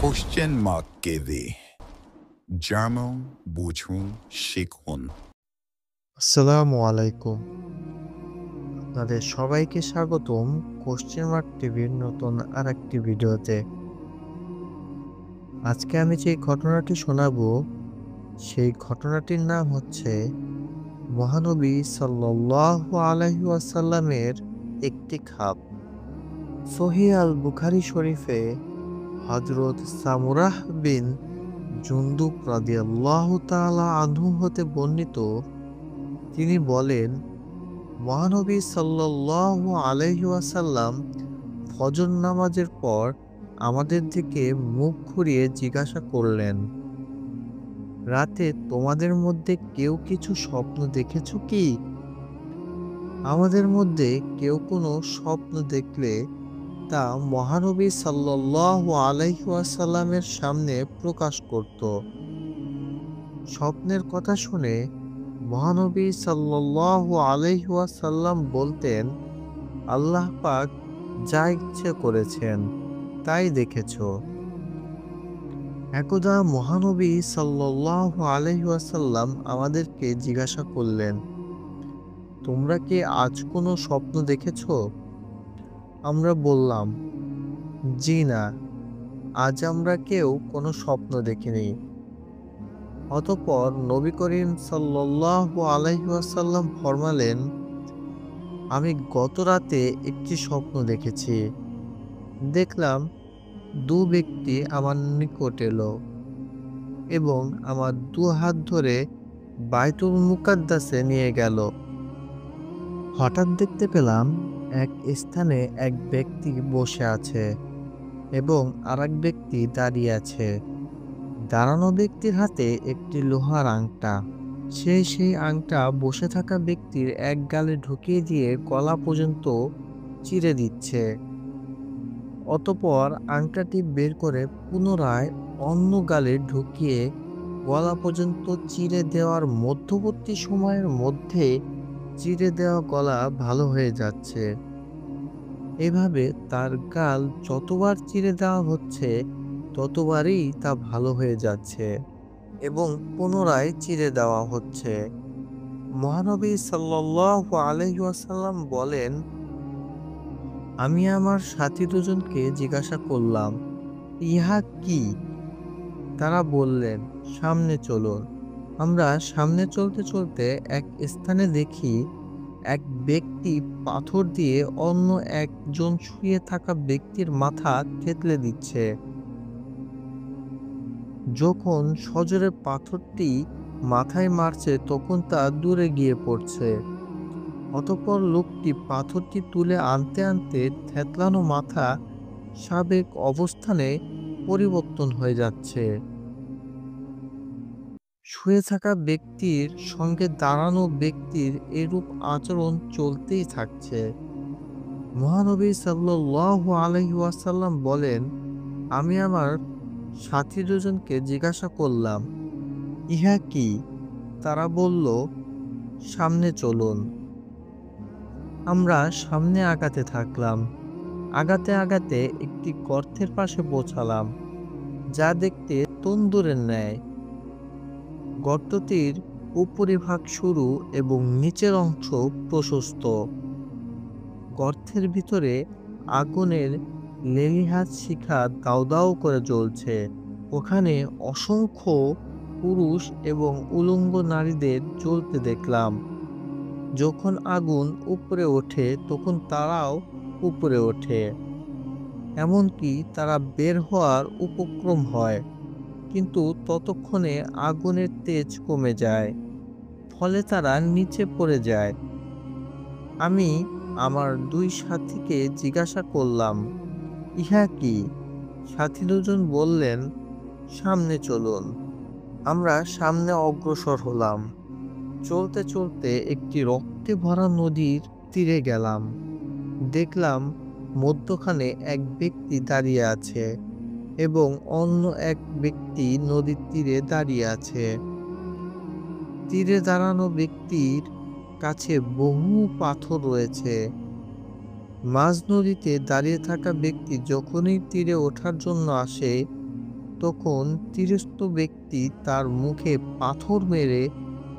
Question mark gebe. German Butron শিখুন। আসসালামু আলাইকুম। আপনাদের সবাইকে স্বাগতম কোশ্চেন মার্ক টিভির নতুন আরেকটি ভিডিওতে। আজকে আমি যে ঘটনাটি শোনাবো সেই ঘটনাটির নাম হচ্ছে মহানবী সাল্লাল্লাহু আলাইহি ওয়াসাল্লামের একটি খাপ। সহিহ আল বুখারী শরীফে হযরত সামুরাহ বিন জুনদুব রাদিয়াল্লাহু তাআলা আনহু হতে বর্ণিত, তিনি বলেন, মহানবী সাল্লাল্লাহু আলাইহি ওয়াসাল্লাম ফজর নামাজের পর আমাদের দিকে মুখ ঘুরিয়ে জিজ্ঞাসা করলেন, রাতে তোমাদের মধ্যে কেউ কিছু স্বপ্ন দেখেছ কি? আমাদের মধ্যে কেউ কোনো স্বপ্ন দেখলে তা মহানবী সাল্লাল্লাহু আলাইহি ওয়াসাল্লামের সামনে প্রকাশ করত। স্বপ্নের কথা শুনে মহানবী সাল্লাল্লাহু আলাইহি ওয়াসাল্লাম বলতেন, আল্লাহ পাক যা ইচ্ছে করেছেন তাই দেখেছ। একদা মহানবী সাল্লাল্লাহু আলাইহি ওয়াসাল্লাম আমাদেরকে জিজ্ঞাসা করলেন, তোমরা কি আজ কোনো স্বপ্ন দেখেছ? আমরা বললাম, জি না, আজ আমরা কেউ কোনো স্বপ্ন দেখিনি। অতঃপর নবী করিম সাল্লাল্লাহু আলাইহি ওয়াসাল্লাম ফরমালেন, আমি গত রাতে একটি স্বপ্ন দেখেছি। দেখলাম দু ব্যক্তি আমার নিকট এলো এবং আমার দু হাত ধরে বাইতুল মুকাদ্দাসে নিয়ে গেল। হঠাৎ দেখতে পেলাম এক স্থানে এক ব্যক্তি বসে আছে এবং আরেক ব্যক্তি দাঁড়িয়ে আছে। দাঁড়ানো ব্যক্তির হাতে একটি লোহার আংটা। সে সেই আংটা বসে থাকা ব্যক্তির এক গালে ঢুকিয়ে দিয়ে গলা পর্যন্ত চিরে দিচ্ছে। অতঃপর আংটাটি বের করে পুনরায় অন্য গালে ঢুকিয়ে গলা পর্যন্ত চিরে দেওয়ার মধ্যবর্তী সময়ের মধ্যে চিরে দেওয়া গলা ভালো হয়ে যাচ্ছে। এভাবে তার গাল যতবার চিরে দেওয়া হচ্ছে ততবারই তা ভালো হয়ে যাচ্ছে এবং পুনরায় চিরে দেওয়া হচ্ছে। মহানবী সাল্লাল্লাহু আলাইহি ওয়াসাল্লাম বলেন, আমি আমার সাথী দুজনকে জিজ্ঞাসা করলাম, ইহা কি? তারা বললেন, সামনে চলুন। আমরা সামনে চলতে চলতে এক স্থানে দেখি এক ব্যক্তি পাথর দিয়ে অন্য একজন শুয়ে থাকা ব্যক্তির মাথা থেতলে দিচ্ছে। যখন সজোরে পাথরটি মাথায় মারছে তখন তা দূরে গিয়ে পড়ছে। অতঃপর লোকটি পাথরটি তুলে আনতে আনতে থেতলানো মাথা সাবেক অবস্থানে পরিবর্তন হয়ে যাচ্ছে। শুয়ে থাকা ব্যক্তির সঙ্গে দাঁড়ানো ব্যক্তির এরূপ আচরণ চলতেই থাকছে। মহানবী সাল্লাল্লাহু আলাইহি ওয়াসাল্লাম বলেন, আমি আমার সাথী দুজনকে জিজ্ঞাসা করলাম, ইহা কি? তারা বলল, সামনে চলুন। আমরা সামনে আগাতে থাকলাম। আগাতে আগাতে একটি গর্তের পাশে পৌঁছালাম, যা দেখতে তন্দুরের ন্যায়। গর্তটির উপরিভাগ সরু এবং নিচের অংশ প্রশস্ত। গর্তের ভিতরে আগুনের লেলিহান শিখা দাউ দাউ করে জ্বলছে। ওখানে অসংখ্য পুরুষ এবং উলঙ্গ নারীদের জ্বলতে দেখলাম। যখন আগুন উপরে ওঠে তখন তারাও উপরে ওঠে, এমনকি তারা বের হওয়ার উপক্রম হয়, কিন্তু ততক্ষণে আগুনের তেজ কমে যায়, ফলে তারা নিচে পড়ে যায়। আমি আমার দুই সাথীকে জিজ্ঞাসা করলাম, ইহা কি? সাথী দুজন বললেন, সামনে চলুন। আমরা সামনে অগ্রসর হলাম। চলতে চলতে একটি রক্তে ভরা নদীর তীরে গেলাম। দেখলাম মধ্যখানে এক ব্যক্তি দাঁড়িয়ে আছে এবং অন্য এক ব্যক্তি নদীর তীরে দাঁড়িয়ে আছে। তীরে দাঁড়ানো ব্যক্তির কাছে বহু পাথর রয়েছে। মাঝ নদীতে দাঁড়িয়ে থাকা ব্যক্তি যখনই তীরে ওঠার জন্য আসে তখন তীরস্থ ব্যক্তি তার মুখে পাথর মেরে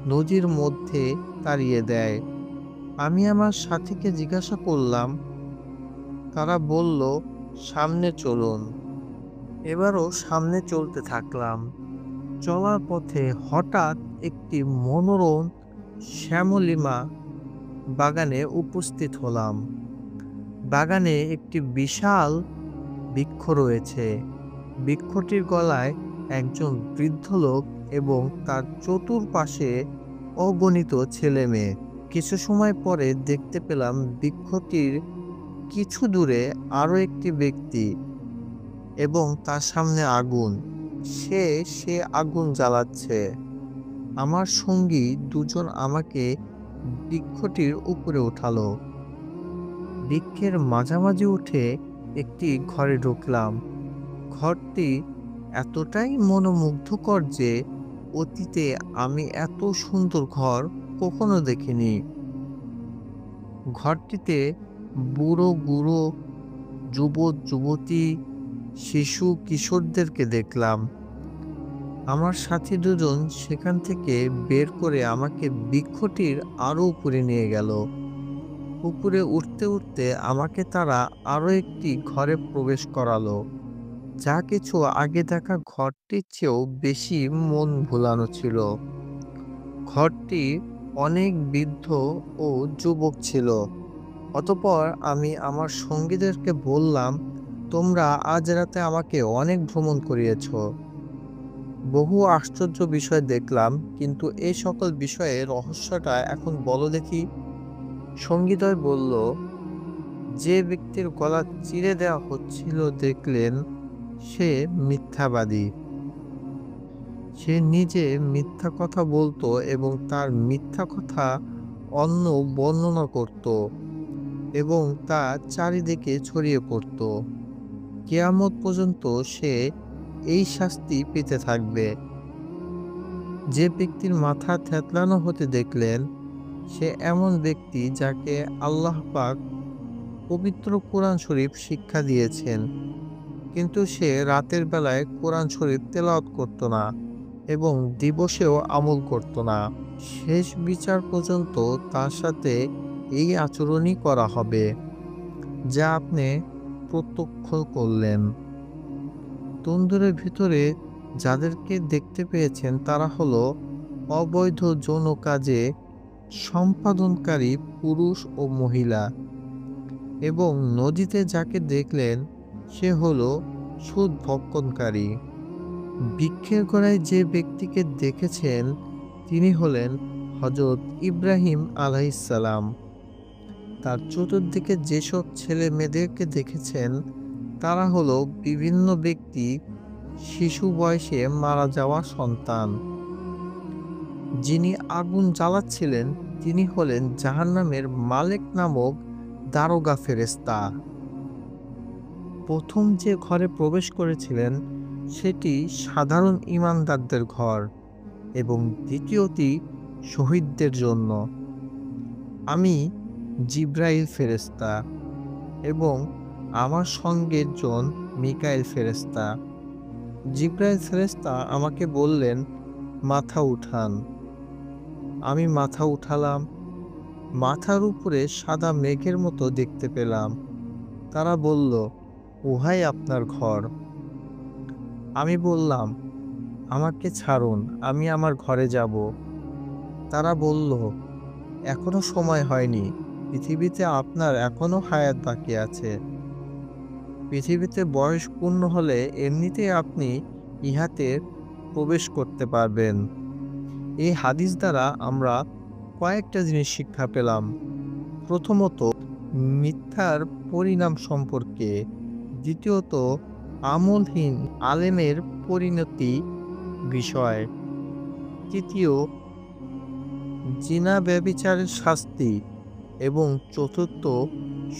নদীর মধ্যে তাড়িয়ে দেয়। আমি আমার সাথীকে জিজ্ঞাসা করলাম, তারা বলল, সামনে চলুন। এবারও সামনে চলতে থাকলাম। চলার পথে হঠাৎ একটি মনোরম শ্যামলিমা বাগানে উপস্থিত হলাম। বাগানে একটি বিশাল বৃক্ষ রয়েছে। বৃক্ষটির গলায় একজন বৃদ্ধ লোক এবং তার চতুর্পাশে অগণিত ছেলে মেয়ে। কিছু সময় পরে দেখতে পেলাম বৃক্ষটির কিছু দূরে আরো একটি ব্যক্তি এবং তার সামনে আগুন। সে আগুন জ্বালাচ্ছে। আমার সঙ্গী দুজন আমাকে বৃক্ষটির উপরে উঠালো। বৃক্ষের মাঝামাঝি উঠে একটি ঘরে ঢুকলাম। ঘরটি এতটাই মনোমুগ্ধকর যে অতীতে আমি এত সুন্দর ঘর কখনো দেখিনি। ঘরটিতে বুড়ো বুড়ো, যুবক যুবতী, শিশু কিশোরদেরকে দেখলাম। আমার সাথী দুজন সেখান থেকে বের করে আমাকে বৃক্ষটির আরো উপরে নিয়ে গেল। উপরে উঠতে উঠতে আমাকে তারা আরো একটি ঘরে প্রবেশ করালো, যা কিছু আগে দেখা ঘরটির চেয়েও বেশি মন ভোলানো ছিল। ঘরটি অনেক বৃদ্ধ ও যুবক ছিল। অতঃপর আমি আমার সঙ্গীদেরকে বললাম, তোমরা আজ রাতে আমাকে অনেক ভ্রমণ করিয়েছ। বহু আশ্চর্য বিষয় দেখলাম, কিন্তু এই সকল বিষয়ে রহস্যটা এখন বলো দেখি। সঙ্গীদ্বয় বলল, যে ব্যক্তির গলা চিরে দেওয়া হচ্ছিল দেখলেন, সে মিথ্যাবাদী। সে নিজে মিথ্যা কথা বলতো এবং তার মিথ্যা কথা অন্য বর্ণনা করত এবং তা চারিদিকে ছড়িয়ে পড়ত। কিয়ামত পর্যন্ত সে এই শাস্তি পেতে থাকবে। যে ব্যক্তির মাথা থেতলানো হতে দেখলেন, সে এমন ব্যক্তি যাকে আল্লাহ পাক পবিত্র কোরআন শরীফ শিক্ষা দিয়েছেন, কিন্তু সে রাতের বেলায় কোরআন শরীফ তেলাওয়াত করত না এবং দিবসেও আমল করত না। শেষ বিচার পর্যন্ত তার সাথে এই আচরণই করা হবে যা আপনি প্রত্যক্ষ করলেন। তন্দুরের ভিতরে যাদেরকে দেখতে পেয়েছেন তারা হলো অবৈধ যৌন কাজে সম্পাদনকারী পুরুষ ও মহিলা, এবং নদীতে যাকে দেখলেন সে হলো সুদ ভক্ষণকারী। বৃক্ষের গোড়ায় যে ব্যক্তিকে দেখেছেন তিনি হলেন হযরত ইব্রাহিম আলাইহিসসালাম। তার চতুর্দিকে যেসব ছেলে মেয়েদেরকে দেখেছেন তারা হলো বিভিন্ন ব্যক্তি শিশু বয়সে মারা যাওয়া সন্তান। যিনি আগুন জ্বালাচ্ছিলেন তিনি হলেন জাহান্নামের মালেক নামক দারোগা ফেরেশতা। প্রথম যে ঘরে প্রবেশ করেছিলেন সেটি সাধারণ ঈমানদারদের ঘর এবং দ্বিতীয়টি শহীদদের জন্য। আমি জিবরাইল ফেরেশতা এবং আমার সঙ্গের জন মিকাইল ফেরেশতা। জিবরাইল ফেরেশতা আমাকে বললেন, মাথা উঠান। আমি মাথা উঠালাম। মাথার উপরে সাদা মেঘের মতো দেখতে পেলাম। তারা বলল, উহাই আপনার ঘর। আমি বললাম, আমাকে ছাড়ুন, আমি আমার ঘরে যাব। তারা বলল, এখনো সময় হয়নি, পৃথিবীতে আপনার এখনো হায়াত বাকি আছে। পৃথিবীতে বয়স পূর্ণ হলে এমনিতেই আপনি ইহাতে প্রবেশ করতে পারবেন। এই হাদিস দ্বারা আমরা কয়েকটা জিনিস শিক্ষা পেলাম। প্রথমত, মিথ্যার পরিণাম সম্পর্কে। দ্বিতীয়ত, আমলহীন আলেমের পরিণতি বিষয়। তৃতীয়, জিনা ব্যভিচারের শাস্তি। এবং চতুর্থ,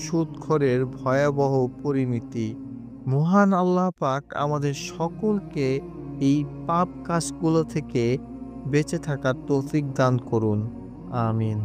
সুদখোরের ভয়াবহ পরিণতি। মহান আল্লাহ পাক আমাদের সকলকে এই পাপ কাজগুলো থেকে বেঁচে থাকার তৌফিক দান করুন। আমিন।